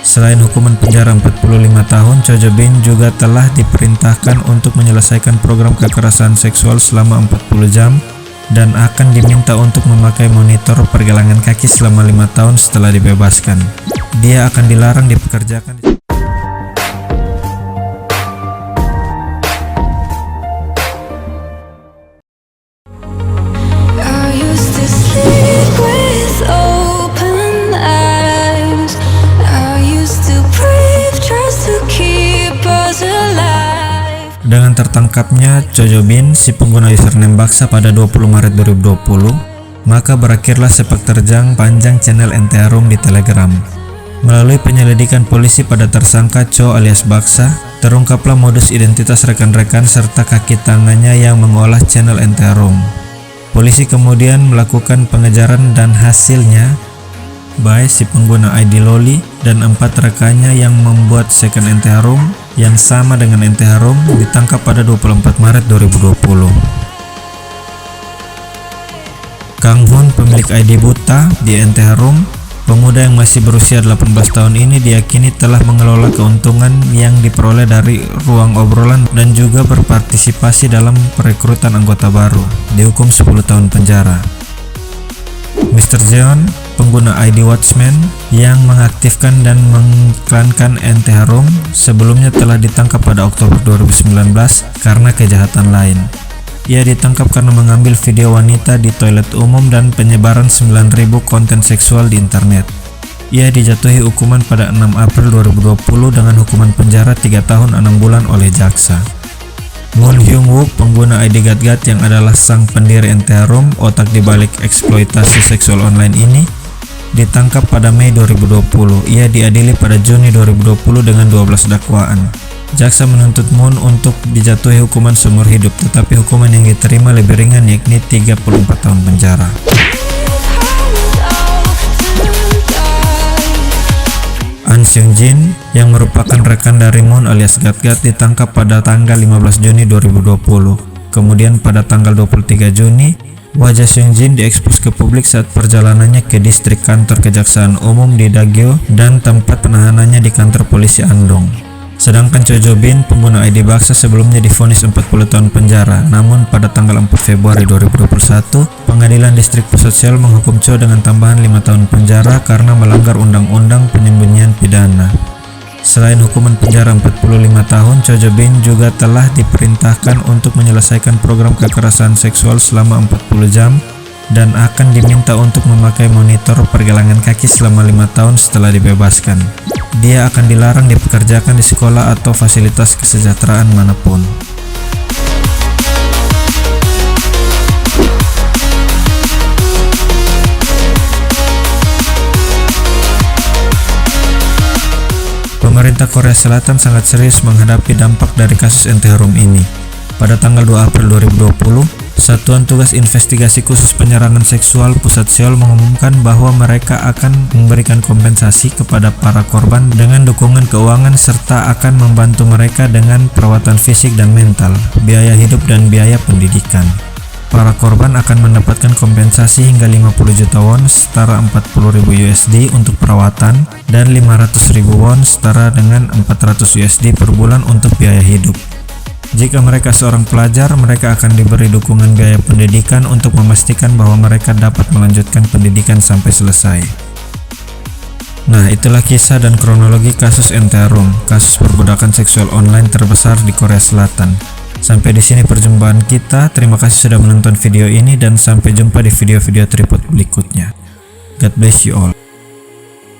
Selain hukuman penjara 45 tahun, Cho Jo Bin juga telah diperintahkan untuk menyelesaikan program kekerasan seksual selama 40 jam dan akan diminta untuk memakai monitor pergelangan kaki selama 5 tahun setelah dibebaskan. Dia akan dilarang dipekerjakan di Dengan tertangkapnya Cho Jo Bin, si pengguna username Baksa pada 20 Maret 2020, maka berakhirlah sepak terjang panjang channel NTH Room di Telegram. Melalui penyelidikan polisi pada tersangka Cho alias Baksa, terungkaplah modus identitas rekan-rekan serta kaki tangannya yang mengolah channel NTH Room. Polisi kemudian melakukan pengejaran dan hasilnya Bae, si pengguna ID Loli, dan 4 rekannya yang membuat second NTH Room yang sama dengan NTH Room ditangkap pada 24 Maret 2020. Kang Hun, pemilik ID Buta di NTH Room, pemuda yang masih berusia 18 tahun ini diyakini telah mengelola keuntungan yang diperoleh dari ruang obrolan dan juga berpartisipasi dalam perekrutan anggota baru, dihukum 10 tahun penjara. Mr. Jeon, pengguna ID Watchman yang mengaktifkan dan mengiklankan NTH Room, sebelumnya telah ditangkap pada Oktober 2019 karena kejahatan lain. Ia ditangkap karena mengambil video wanita di toilet umum dan penyebaran 9.000 konten seksual di internet. Ia dijatuhi hukuman pada 6 April 2020 dengan hukuman penjara 3 tahun 6 bulan oleh jaksa. Moon Hyung Wook, pengguna ID Gat-Gat yang adalah sang pendiri NTH Room, otak dibalik eksploitasi seksual online ini, ditangkap pada Mei 2020. Ia diadili pada Juni 2020 dengan 12 dakwaan. Jaksa menuntut Moon untuk dijatuhi hukuman seumur hidup, tetapi hukuman yang diterima lebih ringan, yakni 34 tahun penjara. An Seung Jin, yang merupakan rekan dari Moon alias Gat-Gat, ditangkap pada tanggal 15 Juni 2020. Kemudian pada tanggal 23 Juni, wajah Seung Jin diekspos ke publik saat perjalanannya ke distrik kantor Kejaksaan Umum di Daegu dan tempat penahanannya di kantor polisi Andong. Sedangkan Cho Jo Bin, pengguna ID Baksa, sebelumnya divonis 40 tahun penjara, namun pada tanggal 4 Februari 2021, Pengadilan Distrik Pusat Seoul menghukum Cho dengan tambahan 5 tahun penjara karena melanggar Undang-Undang Penyembunyian Pidana. Selain hukuman penjara 45 tahun, Cho Jo Bin juga telah diperintahkan untuk menyelesaikan program kekerasan seksual selama 40 jam dan akan diminta untuk memakai monitor pergelangan kaki selama 5 tahun setelah dibebaskan. Dia akan dilarang dipekerjakan di sekolah atau fasilitas kesejahteraan manapun. Pemerintah Korea Selatan sangat serius menghadapi dampak dari kasus NTH Room ini. Pada tanggal 2 April 2020, Satuan Tugas Investigasi Khusus Penyerangan Seksual Pusat Seoul mengumumkan bahwa mereka akan memberikan kompensasi kepada para korban dengan dukungan keuangan serta akan membantu mereka dengan perawatan fisik dan mental, biaya hidup dan biaya pendidikan. Para korban akan mendapatkan kompensasi hingga 50 juta won setara 40.000 USD untuk perawatan dan 500.000 won setara dengan 400 USD per bulan untuk biaya hidup. Jika mereka seorang pelajar, mereka akan diberi dukungan biaya pendidikan untuk memastikan bahwa mereka dapat melanjutkan pendidikan sampai selesai. Nah, itulah kisah dan kronologi kasus NTH Room, kasus perbudakan seksual online terbesar di Korea Selatan. Sampai di sini perjumpaan kita. Terima kasih sudah menonton video ini dan sampai jumpa di video-video tripod berikutnya. God bless you all.